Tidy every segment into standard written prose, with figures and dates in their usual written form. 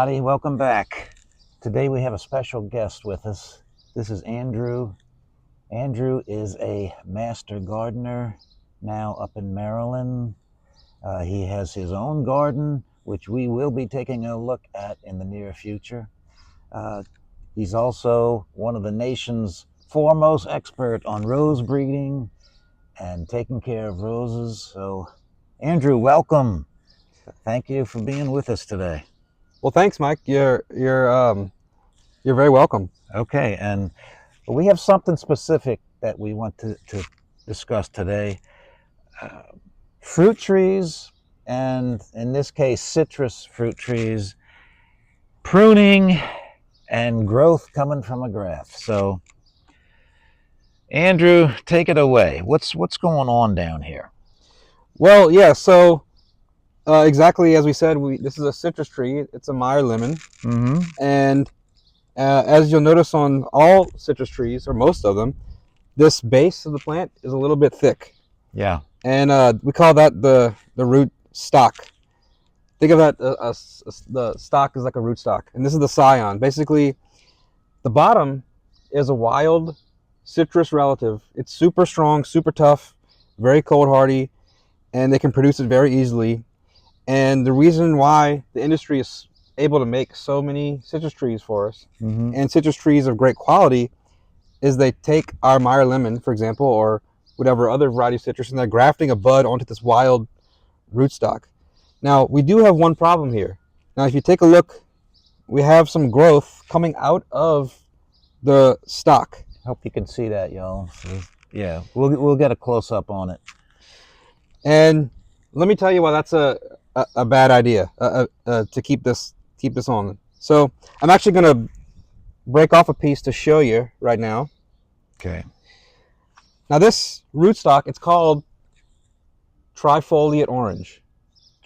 everybody. Welcome back. Today we have a special guest with us. This is Andrew. Andrew is a master gardener now up in Maryland. He has his own garden, which we will be taking a look at in the near future. He's also one of the nation's foremost expert on rose breeding and taking care of roses. So, Andrew, welcome. Thank you for being with us today. Well, thanks, Mike. You're very welcome. Okay, and we have something specific that we want to discuss today. Fruit trees, and in this case, citrus fruit trees, pruning and growth coming from a graft. So, Andrew, take it away. What's going on down here? Well, yeah. So exactly as we said, this is a citrus tree. It's a Meyer lemon, and as you'll notice on all citrus trees, or most of them, this base of the plant is a little bit thick. Yeah. And we call that the root stock. Think of that, the stock is like a root stock, and this is the scion. Basically, the bottom is a wild citrus relative. It's super strong, super tough, very cold hardy, and they can produce it very easily. And the reason why the industry is able to make so many citrus trees for us, and citrus trees of great quality, is they take our Meyer lemon, for example, or whatever other variety of citrus, and they're grafting a bud onto this wild rootstock. Now, we do have one problem here. Now, if you take a look, we have some growth coming out of the stock. I hope you can see that, y'all. So, yeah, we'll get a close-up on it. And let me tell you why that's a bad idea to keep this on. So I'm actually going to break off a piece to show you right now. Okay. Now this rootstock, it's called trifoliate orange.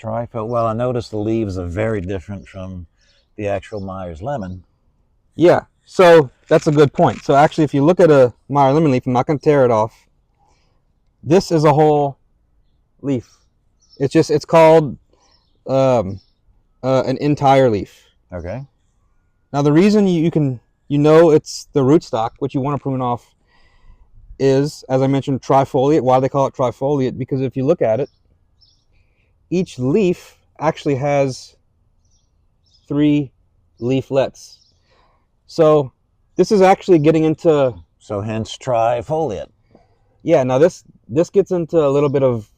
Well, I noticed the leaves are very different from the actual Meyer's lemon. Yeah, so that's a good point. So actually, if you look at a Meyer lemon leaf, I'm not going to tear it off. This is a whole leaf. It's called an entire leaf. Okay. Now the reason you know it's the rootstock, which you want to prune off, is, as I mentioned, trifoliate. Why do they call it trifoliate? Because if you look at it, each leaf actually has 3 leaflets. So this is actually getting into... So hence trifoliate. Yeah, now this gets into a little bit of,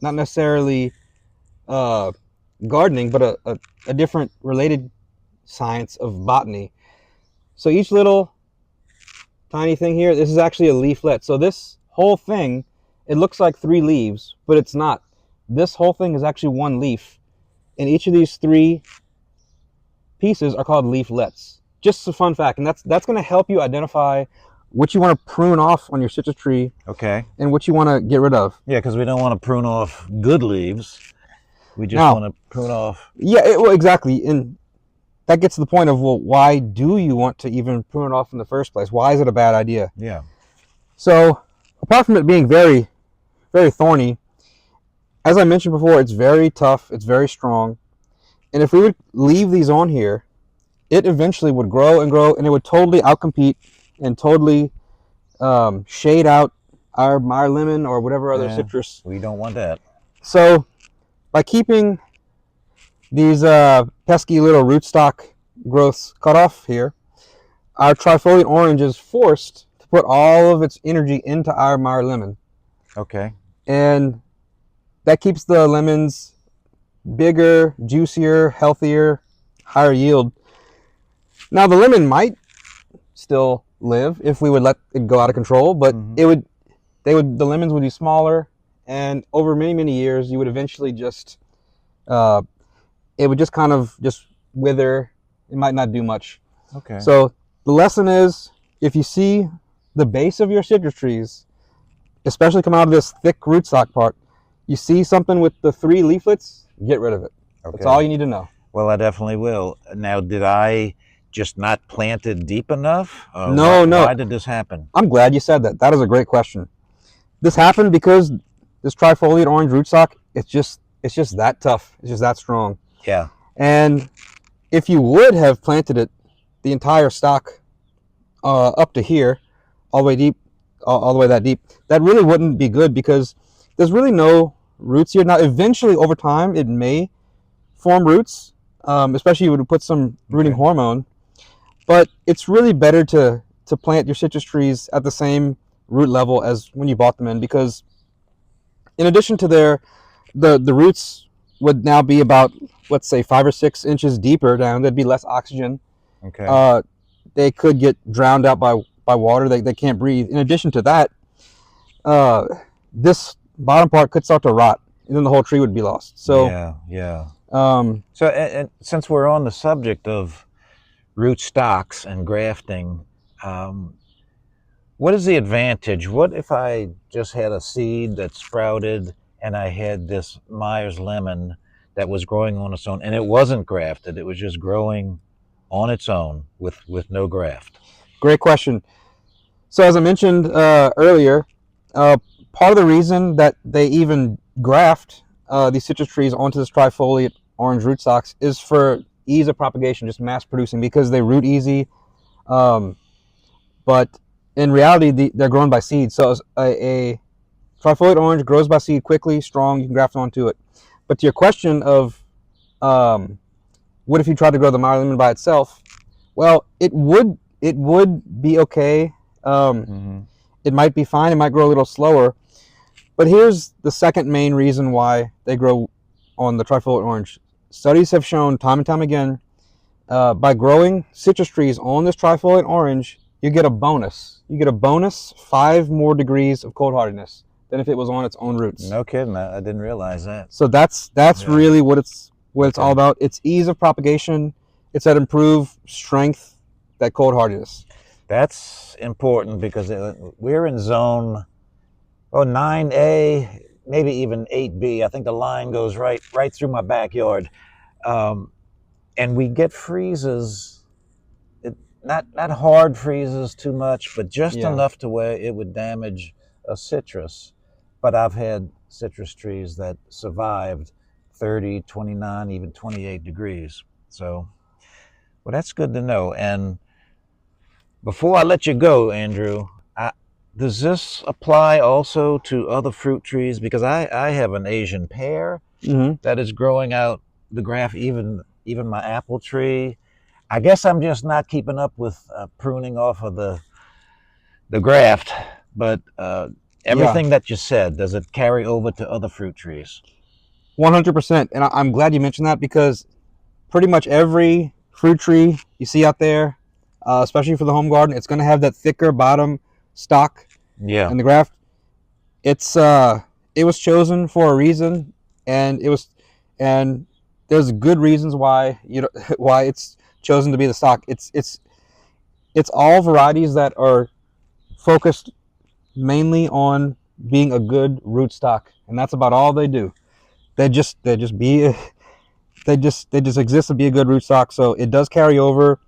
not necessarily gardening, but a different related science of botany. So each little tiny thing here, this is actually a leaflet. So this whole thing, it looks like 3 leaves, but it's not. This whole thing is actually 1 leaf. And each of these 3 pieces are called leaflets. Just a fun fact. And that's going to help you identify what you want to prune off on your citrus tree. Okay. And what you want to get rid of. Yeah, because we don't want to prune off good leaves. We just want to prune off... Yeah, well, exactly. And that gets to the point of, well, why do you want to even prune it off in the first place? Why is it a bad idea? Yeah. So, apart from it being very, very thorny, as I mentioned before, it's very tough, it's very strong. And if we would leave these on here, it eventually would grow and grow, and it would totally outcompete and totally shade out our Meyer lemon or whatever other citrus. We don't want that. So, by keeping these pesky little rootstock growths cut off here, our trifoliate orange is forced to put all of its energy into our Meyer lemon. Okay. And that keeps the lemons bigger, juicier, healthier, higher yield. Now the lemon might still live if we would let it go out of control, but the lemons would be smaller, and over many years you would eventually just it would just kind of just wither. It might not do much. Okay. So the lesson is, if you see the base of your citrus trees, especially come out of this thick rootstock part, you see something with the 3 leaflets, get rid of it. Okay. That's all you need to know. Well, I definitely will. Now, did I just not plant it deep enough? No. Why did this happen? I'm glad you said that. That is a great question. This happened because this trifoliate orange rootstock, it's just that tough. It's just that strong. Yeah. And if you would have planted it, the entire stock up to here, all the way deep, all the way that deep, that really wouldn't be good because there's really no roots here. Now, eventually, over time, it may form roots, especially if you would put some rooting hormone. But it's really better to plant your citrus trees at the same root level as when you bought them in, because in addition to the roots would now be about, let's say, 5 or 6 inches deeper down. There'd be less oxygen. Okay. They could get drowned out by water. They can't breathe. In addition to that, this bottom part could start to rot, and then the whole tree would be lost. So yeah. um, So, and since we're on the subject of root stocks and grafting, what is the advantage? What if I just had a seed that sprouted and I had this Myers lemon that was growing on its own and it wasn't grafted? It was just growing on its own with no graft. great question. So as I mentioned earlier, part of the reason that they even graft these citrus trees onto this trifoliate orange rootstocks is for ease of propagation, just mass producing, because they root easy. But in reality, they're grown by seed. So a trifoliate orange grows by seed quickly, strong. You can graft onto it. But to your question of what if you tried to grow the Meyer lemon by itself? Well, it would be okay. It might be fine. It might grow a little slower. But here's the second main reason why they grow on the trifoliate orange. Studies have shown time and time again, by growing citrus trees on this trifoliate orange, you get a bonus. You get a bonus 5 more degrees of cold hardiness than if it was on its own roots. No kidding. I didn't realize that. So that's really what it's all about. It's ease of propagation. It's that improved strength, that cold hardiness. That's important because we're in zone 9A, maybe even 8B. I think the line goes right through my backyard. And we get freezes, not hard freezes too much, but just enough to where it would damage a citrus. But I've had citrus trees that survived 30, 29, even 28 degrees. So, well, that's good to know. And before I let you go, Andrew, does this apply also to other fruit trees? Because I have an Asian pear that is growing out the graft, even my apple tree. I guess I'm just not keeping up with pruning off of the graft, but everything that you said, does it carry over to other fruit trees? 100%. And I'm glad you mentioned that, because pretty much every fruit tree you see out there, especially for the home garden, it's going to have that thicker bottom stalk and the graft. It was chosen for a reason, and there's good reasons why why it's chosen to be the stock. It's all varieties that are focused mainly on being a good rootstock, and that's about all they do. They just exist to be a good rootstock. So it does carry over.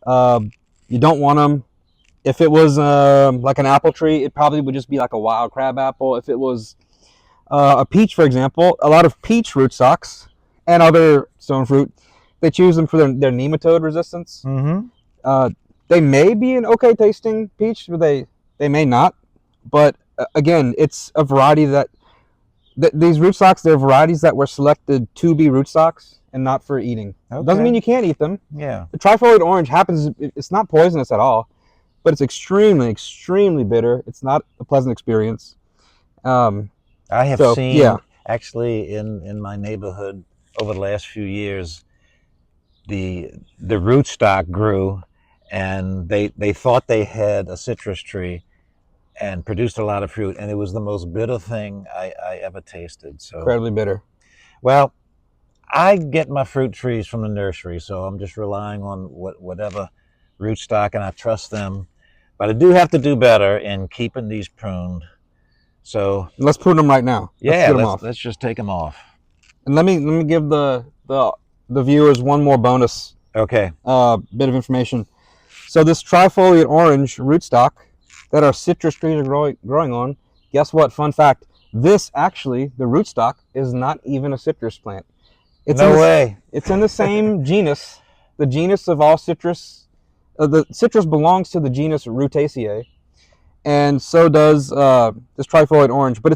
You don't want them. If it was like an apple tree, it probably would just be like a wild crab apple. If it was a peach, for example, a lot of peach rootstocks and other stone fruit, they choose them for their nematode resistance. They may be an okay tasting peach, but they may not. But again, it's a variety that these rootstocks, they're varieties that were selected to be rootstocks and not for eating. Doesn't mean you can't eat them. Yeah. The trifoliate orange it's not poisonous at all, but it's extremely, extremely bitter. It's not a pleasant experience. I have seen actually in my neighborhood over the last few years, the rootstock grew, and they thought they had a citrus tree and produced a lot of fruit, and it was the most bitter thing I ever tasted. So incredibly bitter. Well, I get my fruit trees from the nursery, so I'm just relying on whatever rootstock, and I trust them. But I do have to do better in keeping these pruned. So let's prune them right now. Let's just take them off. And let me give the viewers one more bonus. Okay. Bit of information. So this trifoliate orange rootstock that our citrus trees are growing on, guess what? Fun fact. This actually, the rootstock, is not even a citrus plant. No way. It's in the same genus the genus of all citrus. The citrus belongs to the genus Rutaceae, and so does this trifoliate orange. But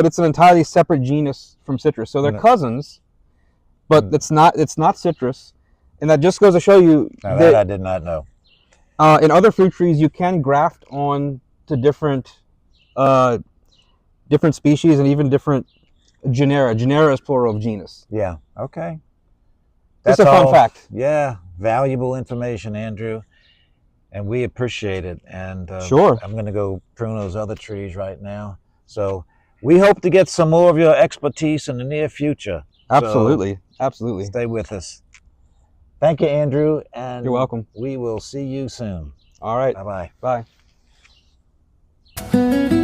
it's an entirely separate genus from citrus. So they're cousins, but it's not citrus, and that just goes to show you that I did not know. In other fruit trees, you can graft on to different species and even different genera. Genera is plural of genus. Yeah. Okay. That's a fun fact. Yeah. Valuable information, Andrew. And we appreciate it. And sure. I'm going to go prune those other trees right now. So we hope to get some more of your expertise in the near future. Absolutely. So absolutely. Stay with us. Thank you, Andrew. And you're welcome. We will see you soon. All right. Bye-bye. Bye.